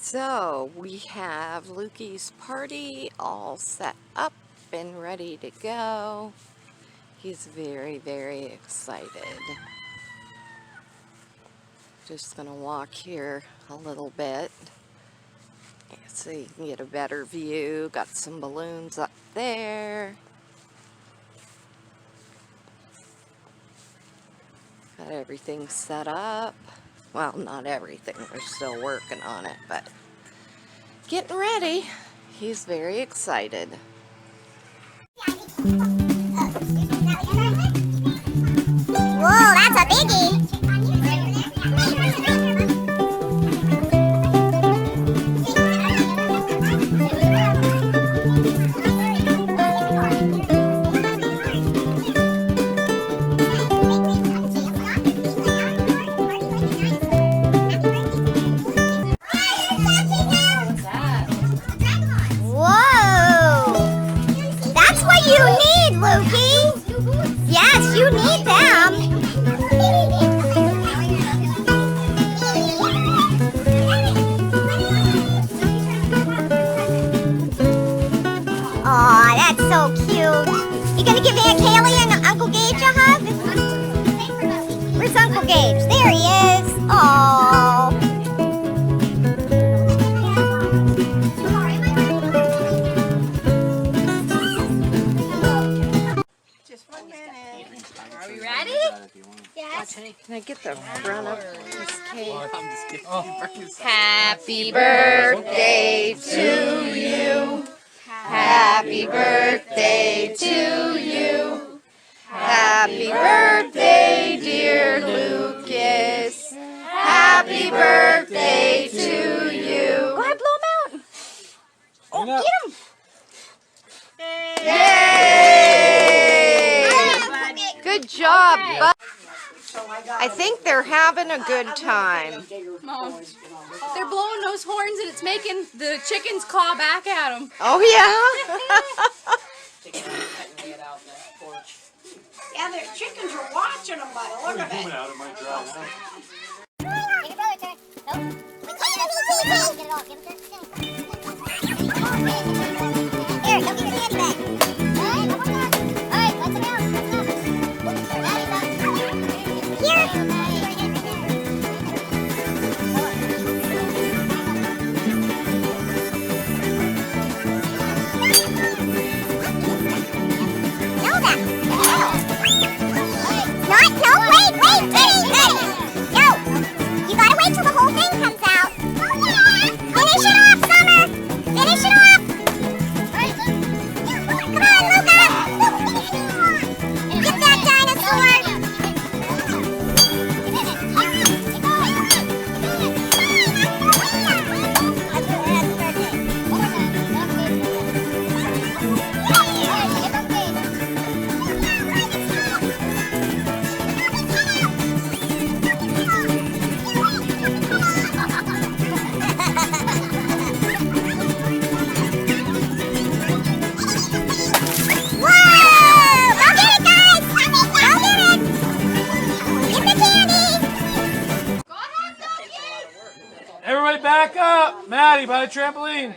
So we have Lukey's party all set up and ready to go. He's very, very excited. Just gonna walk here a little bit so you can get a better view. Got some balloons up there. Got everything set up. Well, not everything. We're still working on it, but getting ready. He's very excited. Whoa, that's a biggie! Whoa! That's what you need, Lukey! Yes, you need them! Aw, that's so cute. You gonna give Aunt Kaylee and Uncle Gage a hug? Where's Uncle Gage? There he is. Aww. Just 1 minute. Are we ready? Yes. Can I get the front of this cake? I'm just kidding. Happy birthday to you. Happy birthday to you. Happy birthday, dear Lucas. Happy birthday to you. Go ahead, blow him out. Oh, get him. Yay! Good job, bud. I think they're having a good time. Mom, they're blowing those horns and it's making the chickens claw back at them. Oh, yeah? Yeah, the chickens are watching them by the look of it. Out of my dry. Here, go get your candy bag. Alright, what's the mail? Here. No, that. Wait. No, you gotta wait till the whole thing comes out. Finish it off, Summer. Finish it off. Come on, Luca. Get that dinosaur. Everybody back up! Maddie, by the trampoline.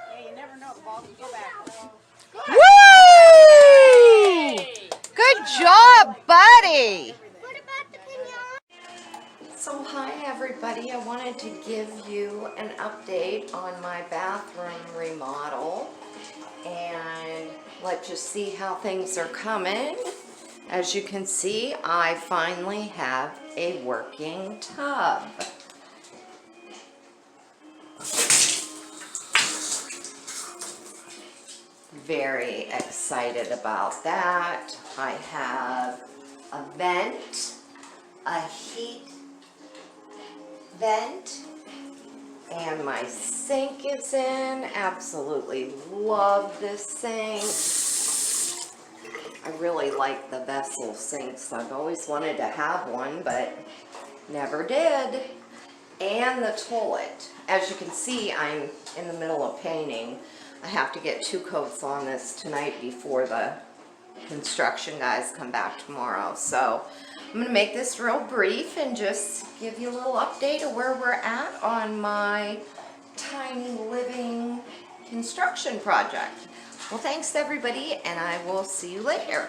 Yeah, you never know. The ball can go back. Woo! Good job, buddy. So hi everybody, I wanted to give you an update on my bathroom remodel and let you see how things are coming. As you can see, I finally have a working tub. Very excited about that. I have a vent, a heat vent, and my sink is in. Absolutely love this sink. I really like the vessel sinks. I've always wanted to have one, but never did. And the toilet. As you can see, I'm in the middle of painting. I have to get 2 coats on this tonight before the construction guys come back tomorrow. So I'm gonna make this real brief and just give you a little update of where we're at on my tiny living construction project. Well, thanks everybody, and I will see you later.